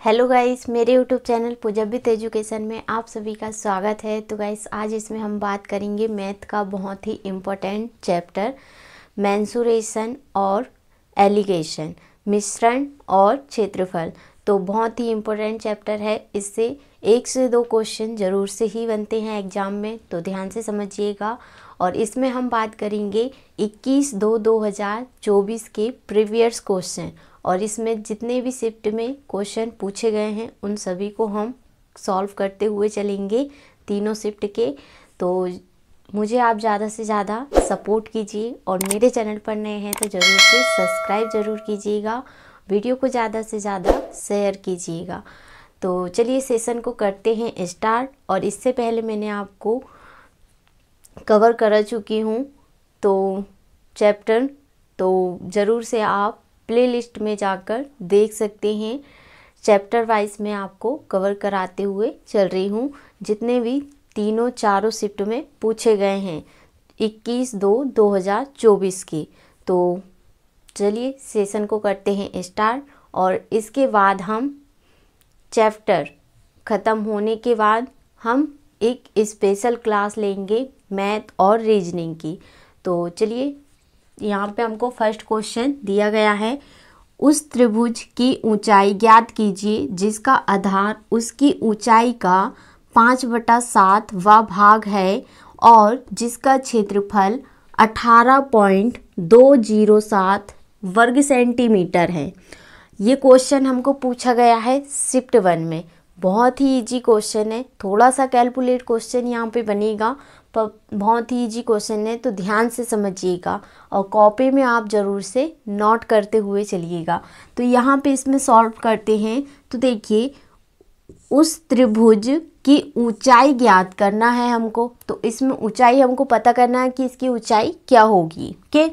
Hello guys, मेरे YouTube channel Pooja with education में आप सभी का स्वागत है। तो गाइस, आज इसमें हम बात करेंगे मैथ का बहुत ही इम्पोर्टेंट चैप्टर मेंसुरेशन और एलिगेशन, मिश्रण और क्षेत्रफल। तो बहुत ही इम्पोर्टेंट चैप्टर है। इससे 1 से 2 क्वेश्चन ज़रूर से ही बनते हैं एग्ज़ाम में, तो ध्यान से समझिएगा। और इसमें हम बात करेंगे 21/2/2024 के प्रीवियस क्वेश्चन, और इसमें जितने भी शिफ्ट में क्वेश्चन पूछे गए हैं उन सभी को हम सॉल्व करते हुए चलेंगे, तीनों शिफ्ट के। तो मुझे आप ज़्यादा से ज़्यादा सपोर्ट कीजिए, और मेरे चैनल पर नए हैं तो ज़रूर से सब्सक्राइब ज़रूर कीजिएगा, वीडियो को ज़्यादा से ज़्यादा शेयर कीजिएगा। तो चलिए सेशन को करते हैं स्टार्ट। और इससे पहले मैंने आपको कवर कर चुकी हूँ तो चैप्टर, तो ज़रूर से आप प्लेलिस्ट में जाकर देख सकते हैं। चैप्टर वाइज मैं आपको कवर कराते हुए चल रही हूँ, जितने भी चारों शिफ्ट में पूछे गए हैं 21/2/2024 की। तो चलिए सेशन को करते हैं स्टार्ट। और इसके बाद हम चैप्टर ख़त्म होने के बाद हम एक स्पेशल क्लास लेंगे मैथ और रीजनिंग की। तो चलिए, यहाँ पे हमको फर्स्ट क्वेश्चन दिया गया है, उस त्रिभुज की ऊंचाई ज्ञात कीजिए जिसका आधार उसकी ऊंचाई का 5/7वां भाग है और जिसका क्षेत्रफल 18.207 वर्ग सेंटीमीटर है। ये क्वेश्चन हमको पूछा गया है शिफ्ट 1 में। बहुत ही इजी क्वेश्चन है, थोड़ा सा कैलकुलेट क्वेश्चन यहाँ पे बनेगा, पर बहुत ही इजी क्वेश्चन है, तो ध्यान से समझिएगा और कॉपी में आप ज़रूर से नोट करते हुए चलिएगा। तो यहाँ पे इसमें सॉल्व करते हैं। तो देखिए, उस त्रिभुज की ऊंचाई ज्ञात करना है हमको, तो इसमें ऊंचाई हमको पता करना है कि इसकी ऊंचाई क्या होगी। ओके,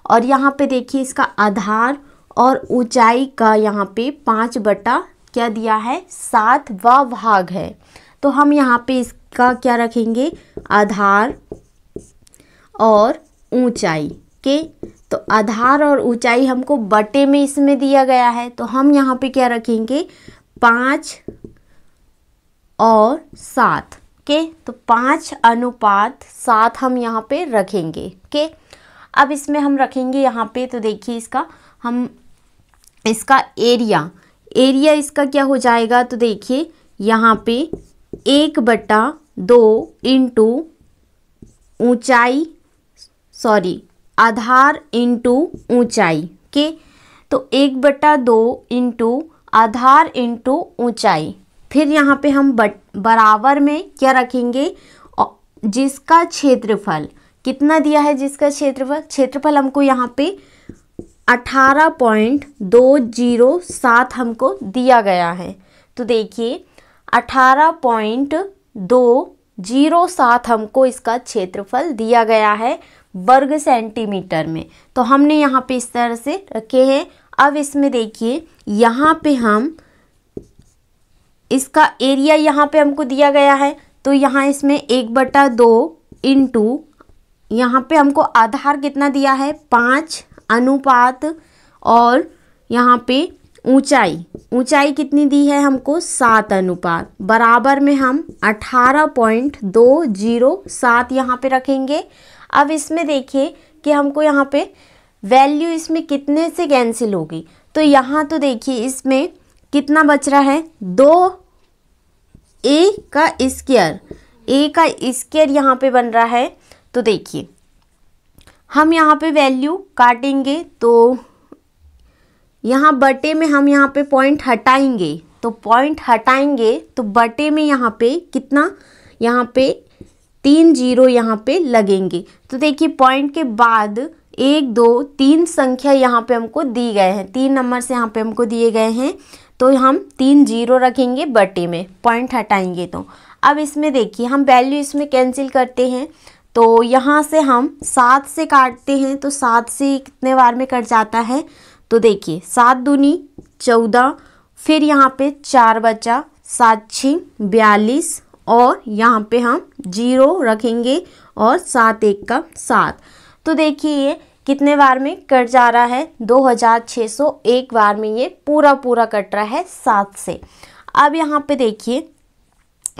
और यहाँ पे देखिए इसका आधार और ऊंचाई का यहाँ पे 5 क्या दिया है 7वां भाग है। तो हम यहाँ पे इसका क्या रखेंगे, आधार और ऊंचाई के। तो आधार और ऊंचाई हमको बटे में इसमें दिया गया है, तो हम यहाँ पे क्या रखेंगे 5 और 7 के। तो 5:7 हम यहाँ पे रखेंगे के। अब इसमें हम रखेंगे यहाँ पे, तो देखिए इसका एरिया इसका क्या हो जाएगा। तो देखिए यहाँ पे 1/2 इंटू ऊंचाई, आधार इंटू ऊंचाई के। तो 1/2 इंटू आधार इंटू ऊंचाई। फिर यहाँ पे हम बराबर में क्या रखेंगे, जिसका क्षेत्रफल कितना दिया है, जिसका क्षेत्रफल हमको यहाँ पे 18.207 हमको दिया गया है। तो देखिए 18.207 हमको इसका क्षेत्रफल दिया गया है वर्ग सेंटीमीटर में। तो हमने यहाँ पे इस तरह से रखे हैं। अब इसमें देखिए यहाँ पे हम इसका एरिया यहाँ पे हमको दिया गया है, तो यहाँ इसमें 1/2 इंटू यहाँ पे हमको आधार कितना दिया है 5 अनुपात, और यहाँ पे ऊंचाई कितनी दी है हमको 7 अनुपात, बराबर में हम 18.207 यहाँ पे रखेंगे। अब इसमें देखिए कि हमको यहाँ पे वैल्यू इसमें कितने से कैंसिल होगी। तो यहाँ तो देखिए इसमें कितना बच रहा है 2a का स्क्वायर यहाँ पे बन रहा है। तो देखिए हम यहाँ पे वैल्यू काटेंगे, तो यहाँ बटे में हम यहाँ पे पॉइंट हटाएंगे, तो बटे में यहाँ पे कितना, यहाँ पे 3 0 यहाँ पे लगेंगे। तो देखिए पॉइंट के बाद 1 2 3 संख्या यहाँ पे हमको दी गए हैं, 3 नंबर से यहाँ पे हमको दिए गए हैं, तो हम 3 0 रखेंगे बटे में, पॉइंट हटाएंगे। तो अब इसमें देखिए हम वैल्यू इसमें कैंसिल करते हैं, तो यहाँ से हम 7 से काटते हैं, तो 7 से कितने बार में कट जाता है। तो देखिए 7 दूनी 14, फिर यहाँ पे 4 बचा, 7 6 42, और यहाँ पे हम 0 रखेंगे और 7 1 का 7। तो देखिए कितने बार में कट जा रहा है, 2601 बार में ये पूरा पूरा कट रहा है 7 से। अब यहाँ पे देखिए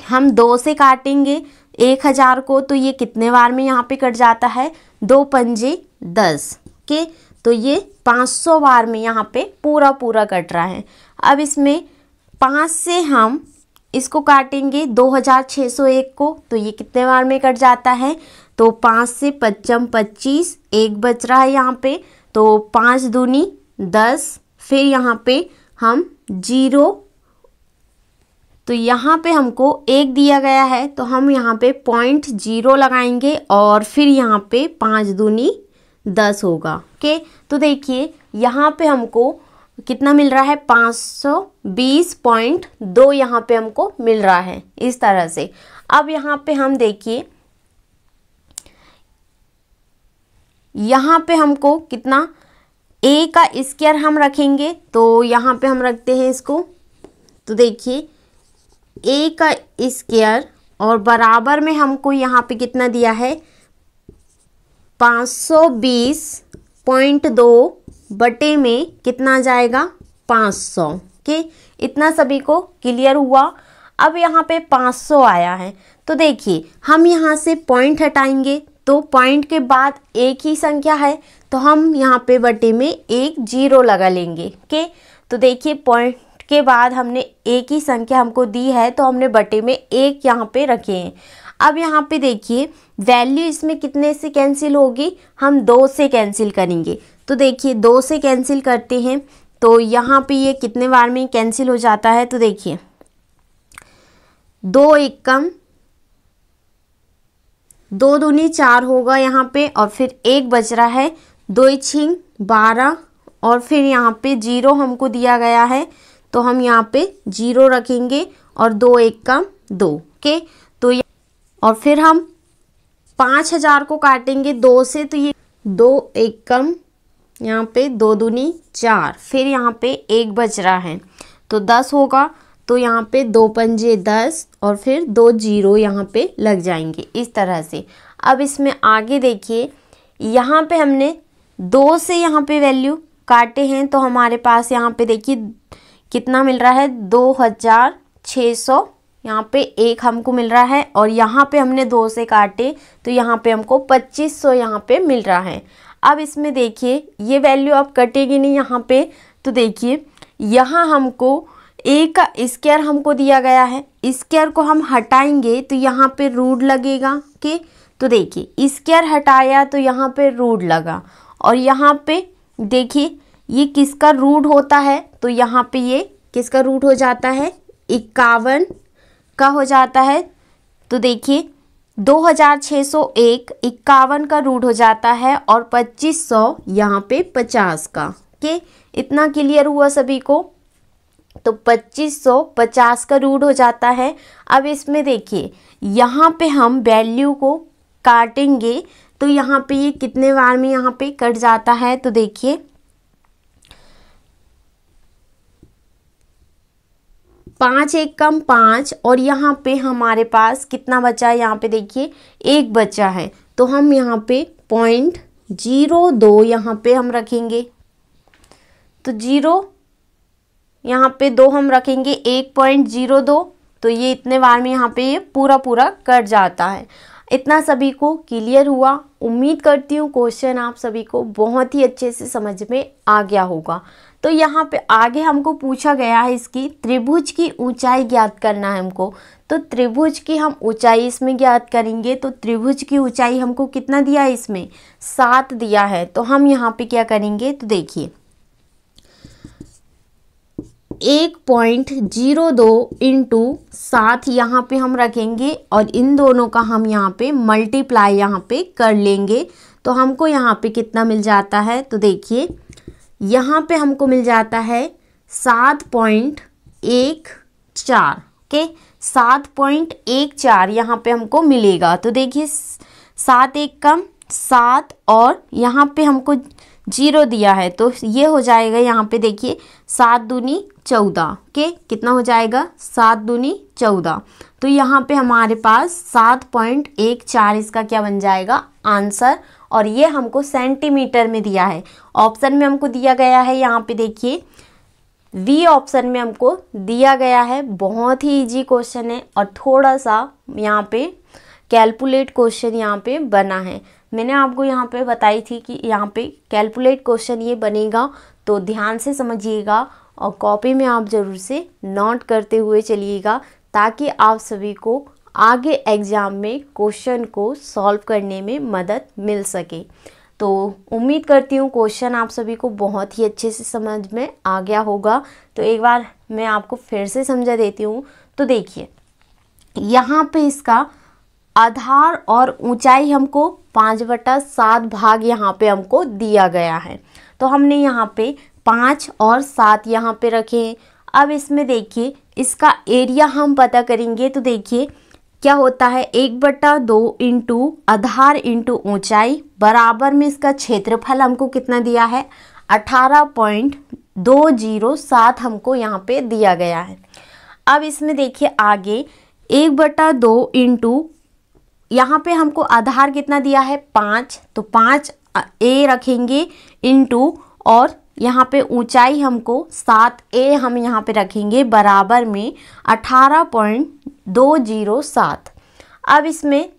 हम 2 से काटेंगे 1000 को, तो ये कितने बार में यहाँ पे कट जाता है, 2 पंजे 10 के, तो ये 500 बार में यहाँ पे पूरा पूरा कट रहा है। अब इसमें 5 से हम इसको काटेंगे 2601 को, तो ये कितने बार में कट जाता है, तो 5 से 5 25, 1 बच रहा है यहाँ पे, तो 5 दूनी 10, फिर यहाँ पे हम 0, तो यहाँ पे हमको 1 दिया गया है, तो हम यहाँ पे 0.0 लगाएंगे और फिर यहाँ पे 5 दूनी 10 होगा। ओके, तो देखिए यहाँ पे हमको कितना मिल रहा है, 520.2 यहाँ पे हमको मिल रहा है इस तरह से। अब यहाँ पे हम देखिए यहाँ पे हमको कितना, a का स्क्वायर हम रखेंगे, तो यहाँ पे हम रखते हैं इसको, तो देखिए a का स्क्वायर और बराबर में हमको यहाँ पे कितना दिया है, 520.2 बटे में कितना आ जाएगा, 500 के। इतना सभी को क्लियर हुआ। अब यहाँ पे 500 आया है, तो देखिए हम यहाँ से पॉइंट हटाएंगे, तो पॉइंट के बाद एक ही संख्या है, तो हम यहाँ पे बटे में 1 0 लगा लेंगे के। तो देखिए पॉइंट के बाद हमने एक ही संख्या हमको दी है, तो हमने बटे में 1 यहाँ पे रखे हैं। अब यहाँ पे देखिए वैल्यू इसमें कितने से कैंसिल होगी, हम 2 से कैंसिल करेंगे, तो देखिए 2 से कैंसिल करते हैं, तो यहाँ पे ये कितने बार में कैंसिल हो जाता है, तो देखिए 2 एकम 2 दूनी 4 होगा यहाँ पे, और फिर 1 बच रहा है, 2 छिंग 12, और फिर यहाँ पे 0 हमको दिया गया है, तो हम यहाँ पे 0 रखेंगे और 2 एकम 2 के। तो और फिर हम 5000 को काटेंगे 2 से, तो ये 2 एकम यहाँ पे 2 दूनी 4, फिर यहाँ पे 1 बच रहा है, तो 10 होगा, तो यहाँ पे 2 पंजे 10 और फिर 2 0 यहाँ पे लग जाएंगे इस तरह से। अब इसमें आगे देखिए यहाँ पे हमने 2 से यहाँ पे वैल्यू काटे हैं, तो हमारे पास यहाँ पे देखिए कितना मिल रहा है, 2600 यहाँ पे 1 हमको मिल रहा है, और यहाँ पे हमने 2 से काटे, तो यहाँ पे हमको 2500 यहाँ पे मिल रहा है। अब इसमें देखिए ये वैल्यू अब कटेगी नहीं यहाँ पे, तो देखिए यहाँ हमको a का स्क्वायर हमको दिया गया है, स्क्वायर को हम हटाएंगे तो यहाँ पे रूट लगेगा के। तो देखिए स्क्वायर हटाया तो यहाँ पे रूट लगा, और यहाँ पे देखिए ये किसका रूट होता है, तो यहाँ पे ये किसका रूट हो जाता है, 51 का हो जाता है। तो देखिए 2601 51 का रूट हो जाता है, और 2500 यहाँ पे 50 का के। इतना क्लियर हुआ सभी को, तो 2500 50 का रूट हो जाता है। अब इसमें देखिए यहाँ पे हम वैल्यू को काटेंगे, तो यहाँ पे ये कितने बार में यहाँ पे कट जाता है, तो देखिए 5 एकम 5, और यहाँ पे हमारे पास कितना बचा है, यहाँ पे देखिए 1 बचा है, तो हम यहाँ पे 0.02 यहाँ पे हम रखेंगे, तो 0 यहाँ पे 2 हम रखेंगे, 1.02, तो ये इतने बार में यहाँ पे ये पूरा पूरा कट जाता है। इतना सभी को क्लियर हुआ। उम्मीद करती हूँ क्वेश्चन आप सभी को बहुत ही अच्छे से समझ में आ गया होगा। तो यहाँ पे आगे हमको पूछा गया है इसकी त्रिभुज की ऊंचाई ज्ञात करना है हमको। तो त्रिभुज की हम ऊंचाई इसमें ज्ञात करेंगे। तो त्रिभुज की ऊंचाई हमको कितना दिया है, इसमें 7 दिया है। तो हम यहाँ पे क्या करेंगे, तो देखिए 1.02 इंटू 7 यहाँ पे हम रखेंगे, और इन दोनों का हम यहाँ पे मल्टीप्लाई यहाँ पे कर लेंगे। तो हमको यहाँ पे कितना मिल जाता है, तो देखिए यहाँ पे हमको मिल जाता है 7.14 के 7.14 यहाँ पे हमको मिलेगा। तो देखिए 7 एक कम 7, और यहाँ पे हमको जीरो दिया है, तो ये हो जाएगा यहाँ पे देखिए 7 दूनी 14 के कितना हो जाएगा 7 दूनी 14। तो यहाँ पे हमारे पास 7.14 इसका क्या बन जाएगा आंसर। और ये हमको सेंटीमीटर में दिया है, ऑप्शन में हमको दिया गया है यहाँ पे देखिए बी ऑप्शन में हमको दिया गया है। बहुत ही इजी क्वेश्चन है और थोड़ा सा यहाँ पे कैलकुलेट क्वेश्चन यहाँ पे बना है। मैंने आपको यहाँ पे बताई थी कि यहाँ पे कैलकुलेट क्वेश्चन ये बनेगा, तो ध्यान से समझिएगा और कॉपी में आप ज़रूर से नोट करते हुए चलिएगा, ताकि आप सभी को आगे एग्ज़ाम में क्वेश्चन को सॉल्व करने में मदद मिल सके। तो उम्मीद करती हूँ क्वेश्चन आप सभी को बहुत ही अच्छे से समझ में आ गया होगा। तो एक बार मैं आपको फिर से समझा देती हूँ। तो देखिए यहाँ पे इसका आधार और ऊंचाई हमको 5/7 भाग यहाँ पे हमको दिया गया है। तो हमने यहाँ पे 5 और 7 यहाँ पे रखे हैं। अब इसमें देखिए इसका एरिया हम पता करेंगे। तो देखिए क्या होता है 1/2 इंटू आधार इंटू ऊंचाई बराबर में इसका क्षेत्रफल हमको कितना दिया है 18.207 हमको यहाँ पे दिया गया है। अब इसमें देखिए आगे 1/2 इंटू यहाँ पे हमको आधार कितना दिया है 5, तो 5 ए रखेंगे इंटू और यहाँ पे ऊंचाई हमको 7a हम यहाँ पे रखेंगे बराबर में 18.207। अब इसमें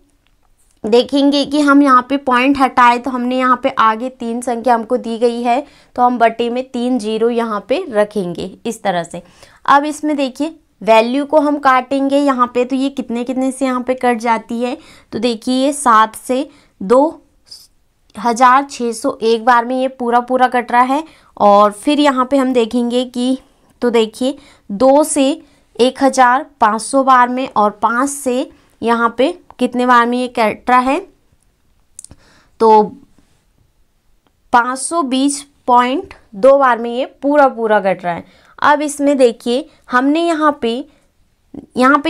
देखेंगे कि हम यहाँ पे पॉइंट हटाए, तो हमने यहाँ पे आगे 3 संख्या हमको दी गई है, तो हम बटे में 3 जीरो यहाँ पे रखेंगे इस तरह से। अब इसमें देखिए वैल्यू को हम काटेंगे यहाँ पे, तो ये कितने कितने से यहाँ पे कट जाती है। तो देखिए ये 7 से 2600 एक बार में ये पूरा पूरा कट रहा है। और फिर यहाँ पे हम देखेंगे कि तो देखिए 2 से 1500 बार में और 5 से यहाँ पे कितने बार में ये कट रहा है, तो 520.2 बार में ये पूरा पूरा कट रहा है। अब इसमें देखिए हमने यहाँ पे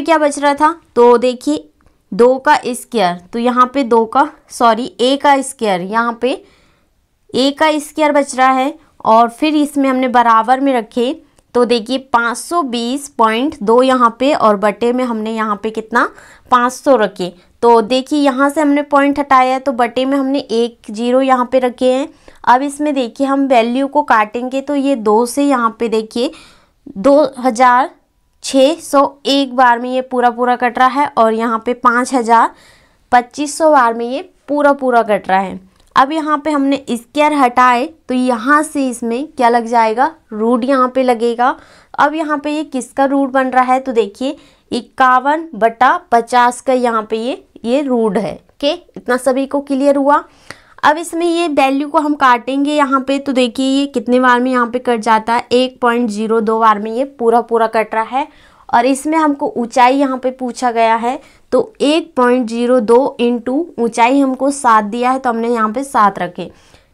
क्या बच रहा था, तो देखिए 2 का स्क्वायर, तो यहाँ पे a का स्क्वायर, यहाँ पे a का स्क्वायर बच रहा है। और फिर इसमें हमने बराबर में रखे, तो देखिए 520.2 यहाँ पे और बटे में हमने यहाँ पे कितना 500 रखे। तो देखिए यहाँ से हमने पॉइंट हटाया है, तो बटे में हमने 1 जीरो यहाँ पे रखे हैं। अब इसमें देखिए हम वैल्यू को काटेंगे, तो ये 2 से यहाँ पे देखिए 2600 एक बार में ये पूरा पूरा कट रहा है और यहाँ पे 5200 बार में ये पूरा पूरा कट रहा है। अब यहाँ पे हमने स्क्वायर हटाए, तो यहाँ से इसमें क्या लग जाएगा रूट यहाँ पे लगेगा। अब यहाँ पे ये किसका रूट बन रहा है, तो देखिए 51/50 का यहाँ पे ये रूट है। ओके, इतना सभी को क्लियर हुआ। अब इसमें ये वैल्यू को हम काटेंगे यहाँ पे, तो देखिए ये कितने बार में यहाँ पे कट जाता है 1.02 बार में ये पूरा पूरा कट रहा है। और इसमें हमको ऊंचाई यहाँ पे पूछा गया है, तो 1.02 इंटू ऊंचाई हमको 7 दिया है, तो हमने यहाँ पे 7 रखे।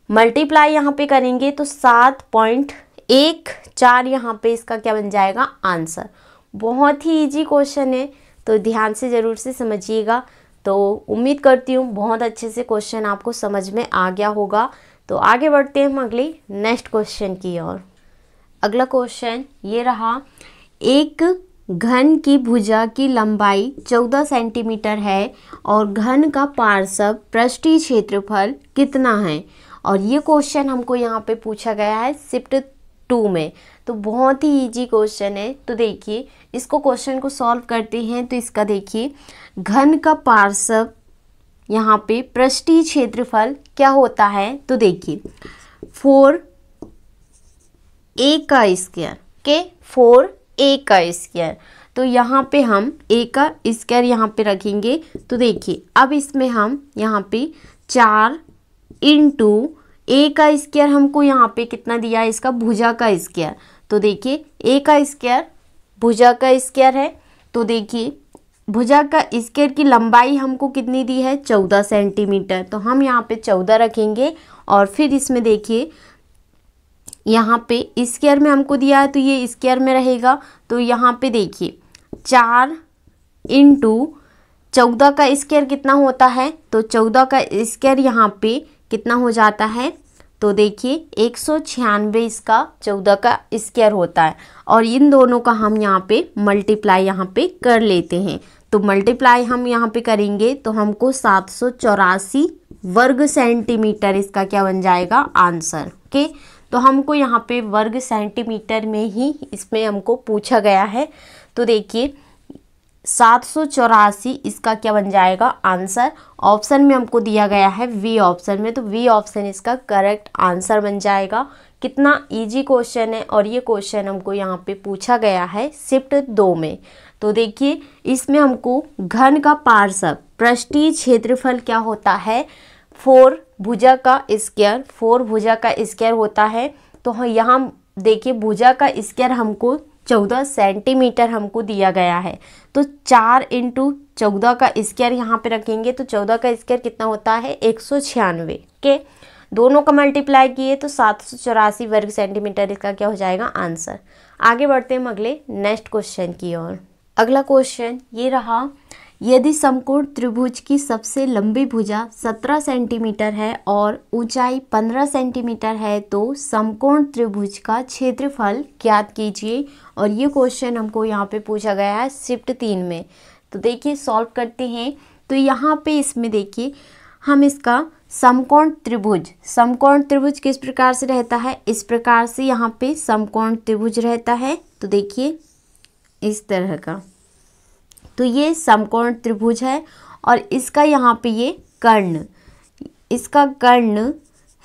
मल्टीप्लाई यहाँ पे करेंगे तो 7.14 यहाँ पे इसका क्या बन जाएगा आंसर। बहुत ही इजी क्वेश्चन है, तो ध्यान से ज़रूर से समझिएगा। तो उम्मीद करती हूँ बहुत अच्छे से क्वेश्चन आपको समझ में आ गया होगा। तो आगे बढ़ते हैं हम अगले नेक्स्ट क्वेश्चन की ओर। अगला क्वेश्चन ये रहा, एक घन की भुजा की लंबाई 14 सेंटीमीटर है और घन का पार्श्व पृष्ठीय क्षेत्रफल कितना है। और ये क्वेश्चन हमको यहाँ पे पूछा गया है शिफ्ट 2 में। तो बहुत ही इजी क्वेश्चन है। तो देखिए इसको क्वेश्चन को सॉल्व करते हैं। तो इसका देखिए घन का पार्श्व यहाँ पे पृष्ठीय क्षेत्रफल क्या होता है, तो देखिए 4a का स्क्वायर के 4a का स्क्वायर। तो यहाँ पे हम a का स्क्वायर यहाँ पे रखेंगे। तो देखिए अब इसमें हम यहाँ पे 4 इंटू a का स्क्वायर हमको यहाँ पे कितना दिया है, इसका भुजा का स्क्वायर। तो देखिए a का स्क्वायर भुजा का स्क्वायर है। तो देखिए भुजा का स्क्वायर की लंबाई हमको कितनी दी है 14 सेंटीमीटर। तो हम यहाँ पे 14 रखेंगे। और फिर इसमें देखिए यहाँ पे स्क्वायर में हमको दिया है, तो ये स्क्वायर में रहेगा। तो यहाँ पे देखिए 4 इंटू 14 का स्क्वायर कितना होता है, तो 14 का स्क्वायर यहाँ पे कितना हो जाता है तो देखिए 196 इसका 14 का स्क्वायर होता है और इन दोनों का हम यहाँ पे मल्टीप्लाई यहाँ पे कर लेते हैं। तो मल्टीप्लाई हम यहाँ पे करेंगे तो हमको 784 वर्ग सेंटीमीटर इसका क्या बन जाएगा आंसर। ओके, तो हमको यहाँ पे वर्ग सेंटीमीटर में ही इसमें हमको पूछा गया है। तो देखिए 784 इसका क्या बन जाएगा आंसर। ऑप्शन में हमको दिया गया है वी ऑप्शन में, तो वी ऑप्शन इसका करेक्ट आंसर बन जाएगा। कितना इजी क्वेश्चन है और ये क्वेश्चन हमको यहाँ पे पूछा गया है शिफ्ट 2 में। तो देखिए इसमें हमको घन का पार्श्व पृष्ठीय क्षेत्रफल क्या होता है 4 भुजा का स्क्वायर, 4 भुजा का स्क्वायर होता है। तो यहाँ देखिए भुजा का स्क्वायर हमको 14 सेंटीमीटर हमको दिया गया है। तो 4 × 14 का स्क्वायर यहाँ पे रखेंगे तो 14 का स्क्वायर कितना होता है 196 के। दोनों का मल्टीप्लाई किए तो 784 वर्ग सेंटीमीटर इसका क्या हो जाएगा आंसर। आगे बढ़ते हैं हम अगले नेक्स्ट क्वेश्चन की ओर। अगला क्वेश्चन ये रहा, यदि समकोण त्रिभुज की सबसे लंबी भुजा 17 सेंटीमीटर है और ऊंचाई 15 सेंटीमीटर है तो समकोण त्रिभुज का क्षेत्रफल ज्ञात कीजिए। और ये क्वेश्चन हमको यहाँ पे पूछा गया है शिफ्ट 3 में। तो देखिए सॉल्व करते हैं। तो यहाँ पे इसमें देखिए हम इसका समकोण त्रिभुज किस प्रकार से रहता है, इस प्रकार से यहाँ पे समकोण त्रिभुज रहता है। तो देखिए इस तरह का, तो ये समकोण त्रिभुज है और इसका यहाँ पे ये कर्ण, इसका कर्ण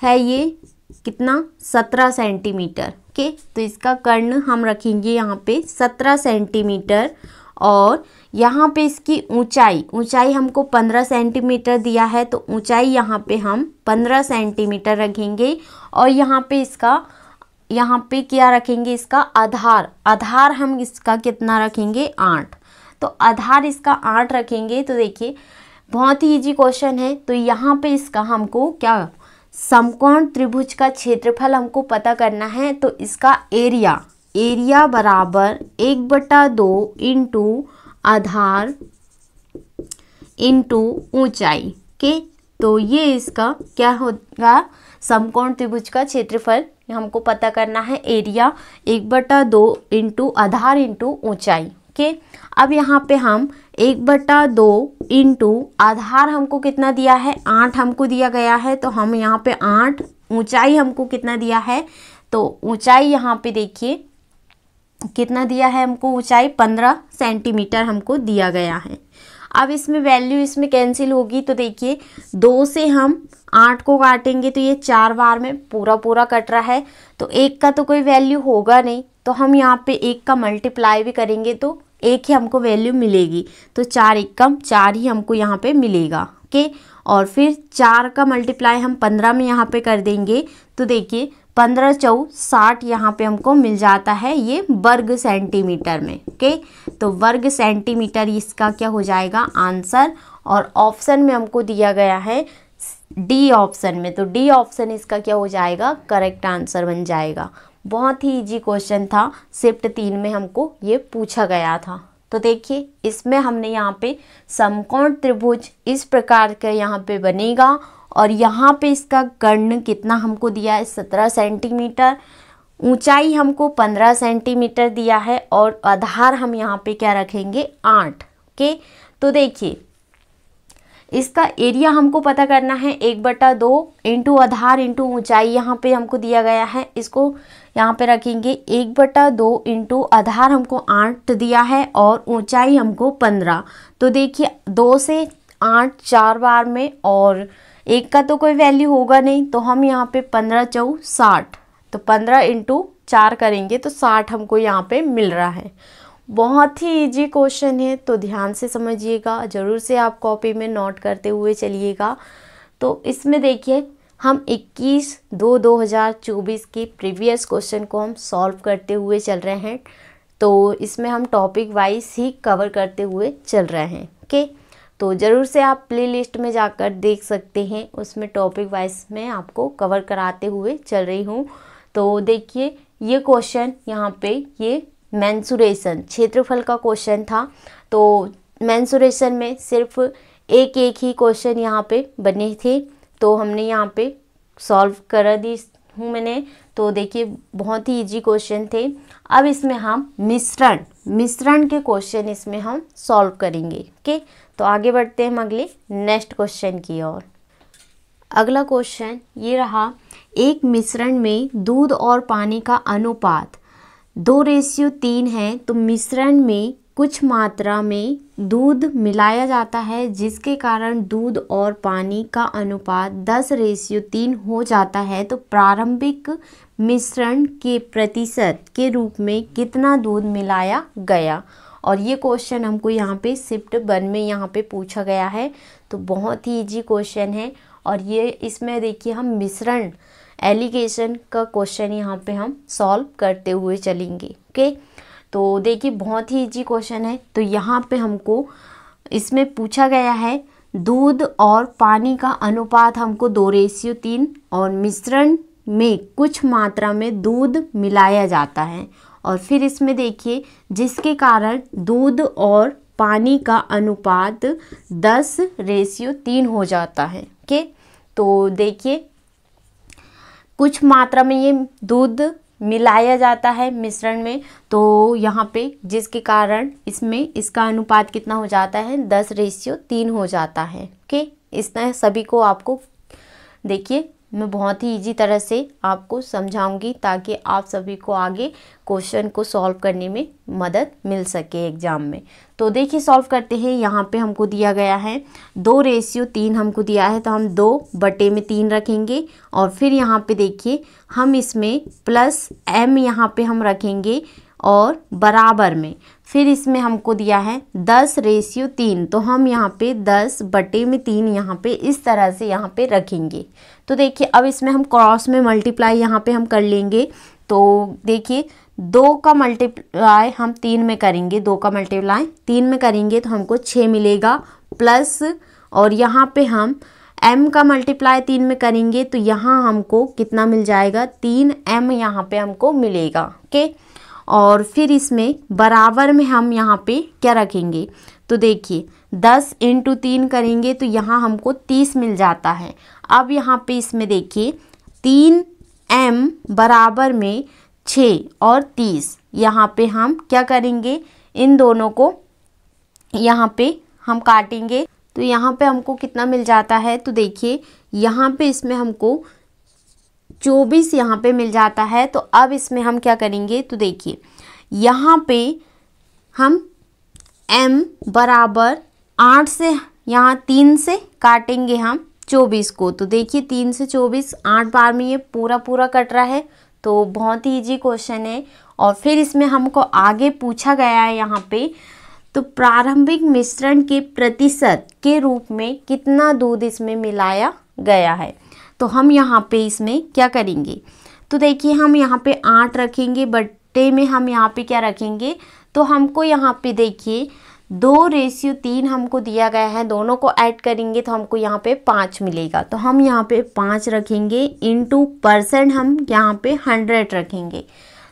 है ये कितना 17 सेंटीमीटर के। तो इसका कर्ण हम रखेंगे यहाँ पे 17 सेंटीमीटर और यहाँ पे इसकी ऊंचाई हमको 15 सेंटीमीटर दिया है तो ऊंचाई यहाँ पे हम 15 सेंटीमीटर रखेंगे। और यहाँ पे क्या रखेंगे इसका आधार हम इसका कितना रखेंगे 8। तो आधार इसका 8 रखेंगे। तो देखिए बहुत ही इजी क्वेश्चन है। तो यहाँ पे इसका हमको क्या समकोण त्रिभुज का क्षेत्रफल हमको पता करना है। तो इसका एरिया बराबर 1/2 इंटू आधार इंटू ऊंचाई के। तो ये इसका क्या होगा समकोण त्रिभुज का क्षेत्रफल हमको पता करना है। एरिया 1/2 इंटू आधार इंटू ऊंचाई के। अब यहाँ पे हम 1/2 इंटू आधार हमको कितना दिया है 8 हमको दिया गया है। तो हम यहाँ पे 8, ऊंचाई हमको कितना दिया है तो ऊंचाई यहाँ पे देखिए कितना दिया है हमको, ऊंचाई 15 सेंटीमीटर हमको दिया गया है। अब इसमें वैल्यू इसमें कैंसिल होगी। तो देखिए 2 से हम 8 को काटेंगे तो ये 4 बार में पूरा कट रहा है। तो 1 का तो कोई वैल्यू होगा नहीं, तो हम यहाँ पे 1 का मल्टीप्लाई भी करेंगे तो 1 ही हमको वैल्यू मिलेगी। तो 4 एकम 4 ही हमको यहाँ पे मिलेगा ओके। और फिर 4 का मल्टीप्लाई हम 15 में यहाँ पे कर देंगे। तो देखिए 15 × 60 यहाँ पे हमको मिल जाता है ये वर्ग सेंटीमीटर में ओके। तो वर्ग सेंटीमीटर इसका क्या हो जाएगा आंसर। और ऑप्शन में हमको दिया गया है डी ऑप्शन में, तो डी ऑप्शन इसका क्या हो जाएगा करेक्ट आंसर बन जाएगा। बहुत ही इजी क्वेश्चन था, शिफ्ट 3 में हमको ये पूछा गया था। तो देखिए इसमें हमने यहाँ पे समकोण त्रिभुज इस प्रकार का यहाँ पे बनेगा और यहाँ पे इसका कर्ण कितना हमको दिया है 17 सेंटीमीटर, ऊंचाई हमको 15 सेंटीमीटर दिया है और आधार हम यहाँ पे क्या रखेंगे 8 के। तो देखिए इसका एरिया हमको पता करना है 1/2 इंटू आधार इंटू ऊंचाई यहाँ पे हमको दिया गया है। इसको यहाँ पे रखेंगे 1/2 इंटू आधार हमको 8 दिया है और ऊंचाई हमको 15। तो देखिए 2 से 8 4 बार में और 1 का तो कोई वैल्यू होगा नहीं। तो हम यहाँ पे 15 × 60, तो 15 × 4 करेंगे तो 60 हमको यहाँ पे मिल रहा है। बहुत ही इजी क्वेश्चन है, तो ध्यान से समझिएगा, ज़रूर से आप कॉपी में नोट करते हुए चलिएगा। तो इसमें देखिए हम 21/2/2024 के प्रीवियस क्वेश्चन को हम सॉल्व करते हुए चल रहे हैं। तो इसमें हम टॉपिक वाइज ही कवर करते हुए चल रहे हैं ओके। तो ज़रूर से आप प्लेलिस्ट में जाकर देख सकते हैं, उसमें टॉपिक वाइज में आपको कवर कराते हुए चल रही हूँ। तो देखिए ये क्वेश्चन यहाँ पे ये मेंसुरेशन क्षेत्रफल का क्वेश्चन था। तो मेंसुरेशन में सिर्फ एक ही क्वेश्चन यहाँ पे बने थे, तो हमने यहाँ पे सॉल्व करा दी इस हूँ मैंने। तो देखिए बहुत ही इजी क्वेश्चन थे। अब इसमें हम मिश्रण के क्वेश्चन इसमें हम सॉल्व करेंगे। ओके, तो आगे बढ़ते हैं हम अगले नेक्स्ट क्वेश्चन की ओर। अगला क्वेश्चन ये रहा, एक मिश्रण में दूध और पानी का अनुपात 2:3 है, तो मिश्रण में कुछ मात्रा में दूध मिलाया जाता है जिसके कारण दूध और पानी का अनुपात 10:3 हो जाता है। तो प्रारंभिक मिश्रण के प्रतिशत के रूप में कितना दूध मिलाया गया। और ये क्वेश्चन हमको यहाँ पे शिफ्ट 1 में यहाँ पे पूछा गया है। तो बहुत ही इजी क्वेश्चन है। और ये इसमें देखिए हम मिश्रण एलिगेशन का क्वेश्चन यहाँ पे हम सॉल्व करते हुए चलेंगे। ओके, तो देखिए बहुत ही इजी क्वेश्चन है। तो यहाँ पे हमको इसमें पूछा गया है दूध और पानी का अनुपात हमको 2:3 और मिश्रण में कुछ मात्रा में दूध मिलाया जाता है। और फिर इसमें देखिए जिसके कारण दूध और पानी का अनुपात 10:3 हो जाता है। ओके, तो देखिए कुछ मात्रा में ये दूध मिलाया जाता है मिश्रण में, तो यहाँ पे जिसके कारण इसमें इसका अनुपात कितना हो जाता है 10:3 हो जाता है। ओके, इस तरह सभी को आपको देखिए मैं बहुत ही इजी तरह से आपको समझाऊंगी ताकि आप सभी को आगे क्वेश्चन को सॉल्व करने में मदद मिल सके एग्जाम में। तो देखिए सॉल्व करते हैं। यहाँ पे हमको दिया गया है 2:3 हमको दिया है, तो हम 2/3 रखेंगे। और फिर यहाँ पे देखिए हम इसमें प्लस m यहाँ पे हम रखेंगे और बराबर में। फिर इसमें हमको दिया है 10:3, तो हम यहाँ पे 10/3 यहाँ पे इस तरह से यहाँ पे रखेंगे। तो देखिए अब इसमें हम क्रॉस में मल्टीप्लाई यहाँ पे हम कर लेंगे। तो देखिए 2 का मल्टीप्लाई हम 3 में करेंगे, 2 का मल्टीप्लाई 3 में करेंगे तो हमको 6 मिलेगा प्लस, और यहाँ पे हम m का मल्टीप्लाई 3 में करेंगे तो यहाँ हमको कितना मिल जाएगा 3m यहाँ पे हमको मिलेगा। ओके, और फिर इसमें बराबर में हम यहाँ पे क्या रखेंगे, तो देखिए 10 × 3 करेंगे तो यहाँ हमको 30 मिल जाता है। अब यहाँ पे इसमें देखिए 3m बराबर में 6 और 30, यहाँ पे हम क्या करेंगे इन दोनों को यहाँ पे हम काटेंगे तो यहाँ पे हमको कितना मिल जाता है, तो देखिए यहाँ पे इसमें हमको 24 यहाँ पे मिल जाता है। तो अब इसमें हम क्या करेंगे, तो देखिए यहाँ पे हम m बराबर 8 से यहाँ 3 से काटेंगे हम 24 को। तो देखिए 3 से 24 8 बार में ये पूरा कट रहा है। तो बहुत ही इजी क्वेश्चन है। और फिर इसमें हमको आगे पूछा गया है यहाँ पे, तो प्रारंभिक मिश्रण के प्रतिशत के रूप में कितना दूध इसमें मिलाया गया है। तो हम यहाँ पे इसमें क्या करेंगे, तो देखिए हम यहाँ पे 8 रखेंगे, बट्टे में हम यहाँ पे क्या रखेंगे, तो हमको यहाँ पे देखिए 2:3 हमको दिया गया है, दोनों को ऐड करेंगे तो हमको यहाँ पे 5 मिलेगा। तो हम यहाँ पे 5 रखेंगे इंटू परसेंट हम यहाँ पे 100 रखेंगे।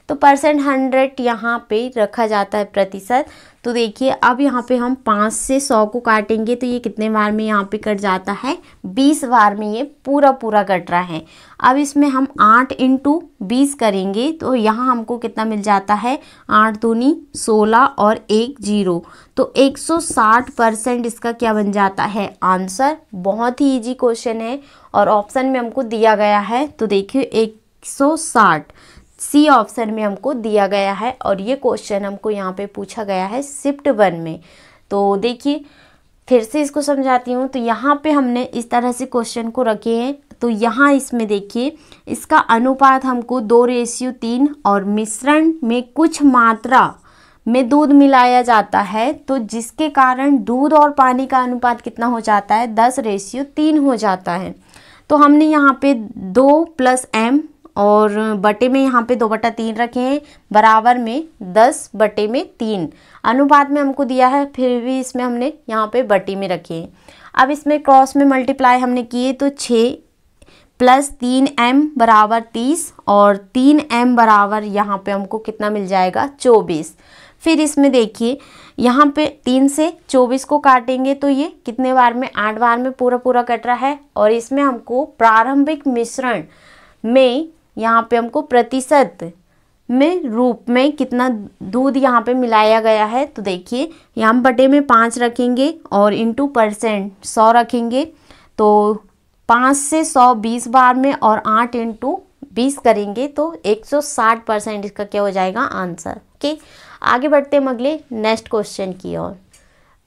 तो परसेंट 100 यहाँ पे रखा जाता है प्रतिशत। तो देखिए अब यहाँ पे हम 5 से 100 को काटेंगे तो ये कितने बार में यहाँ पे कट जाता है, 20 बार में ये पूरा कट रहा है। अब इसमें हम 8 × 20 करेंगे तो यहाँ हमको कितना मिल जाता है, 8 दूनी 16 और 1 0, तो 160% इसका क्या बन जाता है आंसर। बहुत ही इजी क्वेश्चन है और ऑप्शन में हमको दिया गया है। तो देखिए 160 सी ऑप्शन में हमको दिया गया है। और ये क्वेश्चन हमको यहाँ पे पूछा गया है शिफ्ट 1 में। तो देखिए फिर से इसको समझाती हूँ। तो यहाँ पे हमने इस तरह से क्वेश्चन को रखे हैं। तो यहाँ इसमें देखिए इसका अनुपात हमको 2:3 और मिश्रण में कुछ मात्रा में दूध मिलाया जाता है, तो जिसके कारण दूध और पानी का अनुपात कितना हो जाता है, 10:3 हो जाता है। तो हमने यहाँ पे 2 + m और बटे में यहाँ पे 2/3 रखे हैं, बराबर में 10/3 अनुपात में हमको दिया है, फिर भी इसमें हमने यहाँ पे बटे में रखे हैं। अब इसमें क्रॉस में मल्टीप्लाई हमने किए तो 6 + 3m बराबर 30 और 3m बराबर यहाँ पे हमको कितना मिल जाएगा 24। फिर इसमें देखिए यहाँ पे 3 से 24 को काटेंगे तो ये कितने बार में, 8 बार में पूरा कट रहा है। और इसमें हमको प्रारंभिक मिश्रण में यहाँ पे हमको प्रतिशत में रूप में कितना दूध यहाँ पे मिलाया गया है। तो देखिए यहाँ हम बटे में 5 रखेंगे और इंटू परसेंट 100 रखेंगे, तो 5 से 100 20 बार में और 8 इंटू 20 करेंगे तो 160% इसका क्या हो जाएगा आंसर। ओके, आगे बढ़ते हम अगले नेक्स्ट क्वेश्चन की ओर।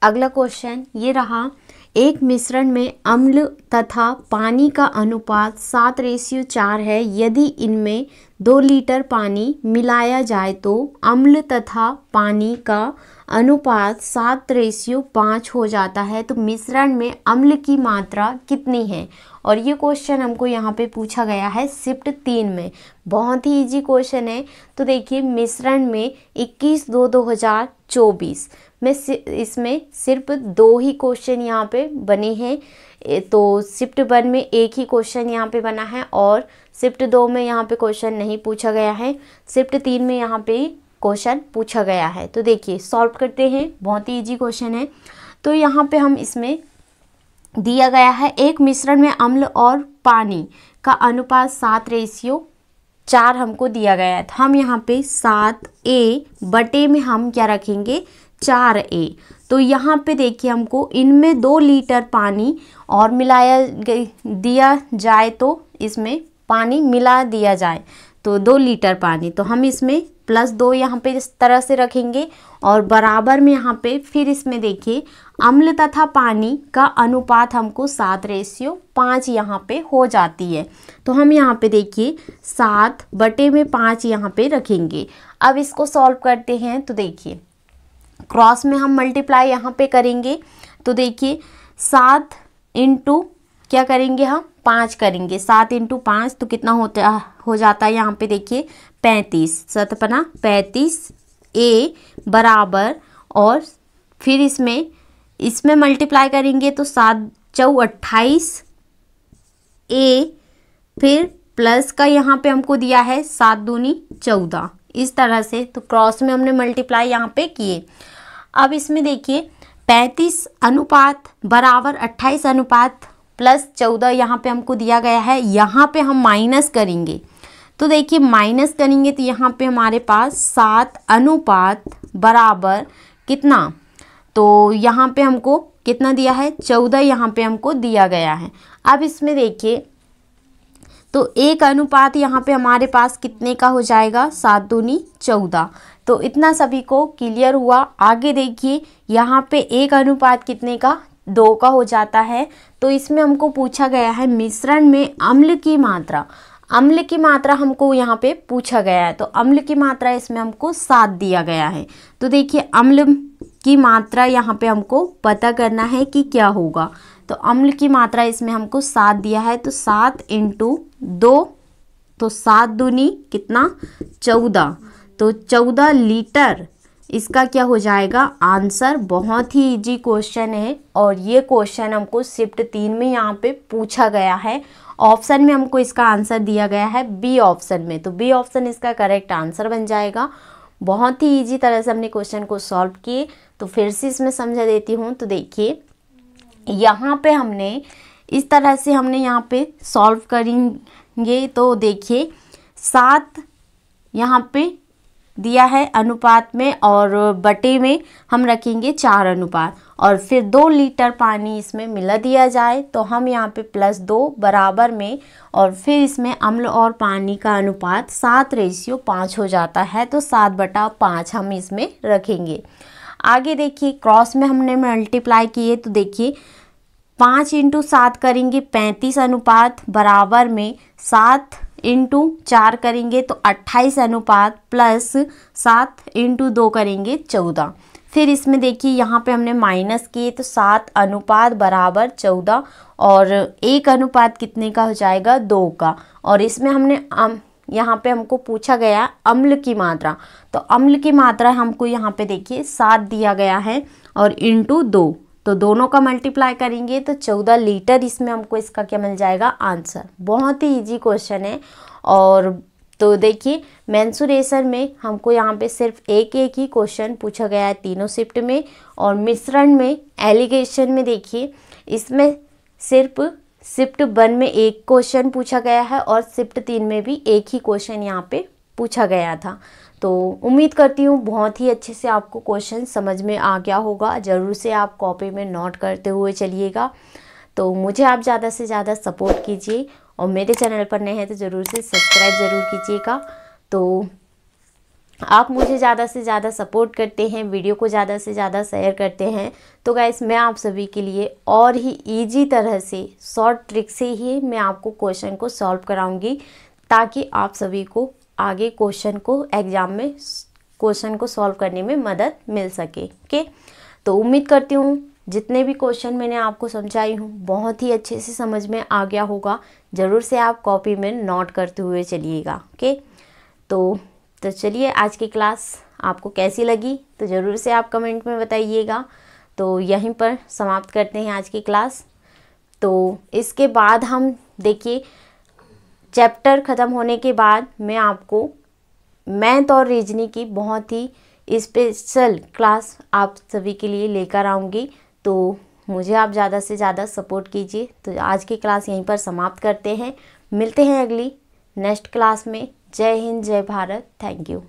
अगला क्वेश्चन ये रहा, एक मिश्रण में अम्ल तथा पानी का अनुपात 7:4 है। यदि इनमें 2 लीटर पानी मिलाया जाए तो अम्ल तथा पानी का अनुपात 7:5 हो जाता है, तो मिश्रण में अम्ल की मात्रा कितनी है। और ये क्वेश्चन हमको यहाँ पे पूछा गया है शिफ्ट 3 में। बहुत ही इजी क्वेश्चन है। तो देखिए मिश्रण में 21/2/2024 में इसमें सिर्फ 2 ही क्वेश्चन यहाँ पे बने हैं। तो शिफ्ट 1 में एक ही क्वेश्चन यहाँ पे बना है और शिफ्ट 2 में यहाँ पे क्वेश्चन नहीं पूछा गया है। शिफ्ट 3 में यहाँ पे क्वेश्चन पूछा गया है। तो देखिए सॉल्व करते हैं, बहुत ही इजी क्वेश्चन है। तो यहाँ पे हम इसमें दिया गया है एक मिश्रण में अम्ल और पानी का अनुपात 7:4 हमको दिया गया है। तो हम यहाँ पे 7A बटे में हम क्या रखेंगे 4A। तो यहाँ पे देखिए हमको इनमें 2 लीटर पानी और दिया जाए तो इसमें पानी मिला दिया जाए तो 2 लीटर पानी, तो हम इसमें +2 यहाँ पे इस तरह से रखेंगे और बराबर में यहाँ पे फिर इसमें देखिए अम्ल तथा पानी का अनुपात हमको 7:5 यहाँ पे हो जाती है। तो हम यहाँ पे देखिए 7 बटे में 5 यहाँ पे रखेंगे। अब इसको सॉल्व करते हैं। तो देखिए क्रॉस में हम मल्टीप्लाई यहाँ पे करेंगे। तो देखिए 7 इंटू क्या करेंगे हम 5 करेंगे, 7 इंटू 5 तो कितना हो जाता है यहाँ पे देखिए 35, 35A बराबर, और फिर इसमें मल्टीप्लाई करेंगे तो 7 × 28A, फिर प्लस का यहाँ पे हमको दिया है 7 दूनी 14, इस तरह से। तो क्रॉस में हमने मल्टीप्लाई यहाँ पे किए। अब इसमें देखिए 35 अनुपात बराबर 28 अनुपात +14 यहाँ पे हमको दिया गया है। यहाँ पे हम माइनस करेंगे तो देखिए माइनस करेंगे तो यहाँ पे हमारे पास 7 अनुपात बराबर कितना, तो यहाँ पे हमको कितना दिया है 14 यहाँ पे हमको दिया गया है। अब इसमें देखिए तो 1 अनुपात यहाँ पे हमारे पास कितने का हो जाएगा 7 दूनी 14। तो इतना सभी को क्लियर हुआ। आगे देखिए यहाँ पे 1 अनुपात कितने का 2 का हो जाता है। तो इसमें हमको पूछा गया है मिश्रण में अम्ल की मात्रा। अम्ल की मात्रा हमको यहाँ पे पूछा गया है, तो अम्ल की मात्रा इसमें हमको 7 दिया गया है। तो देखिए अम्ल की मात्रा यहाँ पे हमको पता करना है कि क्या होगा। तो अम्ल की मात्रा इसमें हमको 7 दिया है, तो 7 इंटू 2, तो 7 दूनी कितना 14, तो 14 लीटर इसका क्या हो जाएगा आंसर। बहुत ही इजी क्वेश्चन है और ये क्वेश्चन हमको शिफ्ट 3 में यहाँ पे पूछा गया है। ऑप्शन में हमको इसका आंसर दिया गया है बी ऑप्शन में, तो बी ऑप्शन इसका करेक्ट आंसर बन जाएगा। बहुत ही इजी तरह से हमने क्वेश्चन को सॉल्व किए। तो फिर से इसमें समझा देती हूँ। तो देखिए यहाँ पे हमने इस तरह से हमने यहाँ पे सॉल्व करेंगे। तो देखिए 7 यहाँ पे दिया है अनुपात में और बटे में हम रखेंगे 4 अनुपात, और फिर 2 लीटर पानी इसमें मिला दिया जाए तो हम यहाँ पे +2 बराबर में, और फिर इसमें अम्ल और पानी का अनुपात 7:5 हो जाता है। तो 7/5 हम इसमें रखेंगे। आगे देखिए क्रॉस में हमने मल्टीप्लाई किए। तो देखिए 5 इंटू 7 करेंगे 35 अनुपात बराबर में 7 इंटू 4 करेंगे तो 28 अनुपात +7 इंटू 2 करेंगे 14। फिर इसमें देखिए यहाँ पे हमने माइनस किए तो 7 अनुपात बराबर 14, और 1 अनुपात कितने का हो जाएगा 2 का। और इसमें हमने यहाँ पे हमको पूछा गया अम्ल की मात्रा, तो अम्ल की मात्रा हमको यहाँ पे देखिए 7 दिया गया है और इंटू 2, तो दोनों का मल्टीप्लाई करेंगे तो 14 लीटर इसमें हमको इसका क्या मिल जाएगा आंसर। बहुत ही इजी क्वेश्चन है। और तो देखिए मेंसुरेशन में हमको यहाँ पे सिर्फ एक ही क्वेश्चन पूछा गया है तीनों शिफ्ट में, और मिश्रण में एलिगेशन में देखिए इसमें सिर्फ शिफ्ट 1 में एक क्वेश्चन पूछा गया है और शिफ्ट 3 में भी एक ही क्वेश्चन यहाँ पे पूछा गया था। तो उम्मीद करती हूँ बहुत ही अच्छे से आपको क्वेश्चन समझ में आ गया होगा। ज़रूर से आप कॉपी में नोट करते हुए चलिएगा। तो मुझे आप ज़्यादा से ज़्यादा सपोर्ट कीजिए और मेरे चैनल पर नए हैं तो ज़रूर से सब्सक्राइब ज़रूर कीजिएगा। तो आप मुझे ज़्यादा से ज़्यादा सपोर्ट करते हैं, वीडियो को ज़्यादा से ज़्यादा शेयर करते हैं, तो गाइस मैं आप सभी के लिए और ही इजी तरह से शॉर्ट ट्रिक से ही मैं आपको क्वेश्चन को सॉल्व कराऊंगी, ताकि आप सभी को आगे क्वेश्चन को एग्ज़ाम में क्वेश्चन को सॉल्व करने में मदद मिल सके। ओके, तो उम्मीद करती हूँ जितने भी क्वेश्चन मैंने आपको समझाई हूँ बहुत ही अच्छे से समझ में आ गया होगा। ज़रूर से आप कॉपी में नोट करते हुए चलिएगा। ओके, तो चलिए आज की क्लास आपको कैसी लगी तो ज़रूर से आप कमेंट में बताइएगा। तो यहीं पर समाप्त करते हैं आज की क्लास। तो इसके बाद हम देखिए चैप्टर ख़त्म होने के बाद मैं आपको मैथ और रीजनिंग की बहुत ही स्पेशल क्लास आप सभी के लिए लेकर आऊँगी। तो मुझे आप ज़्यादा से ज़्यादा सपोर्ट कीजिए। तो आज की क्लास यहीं पर समाप्त करते हैं, मिलते हैं अगली नेक्स्ट क्लास में। जय हिंद, जय भारत, थैंक यू।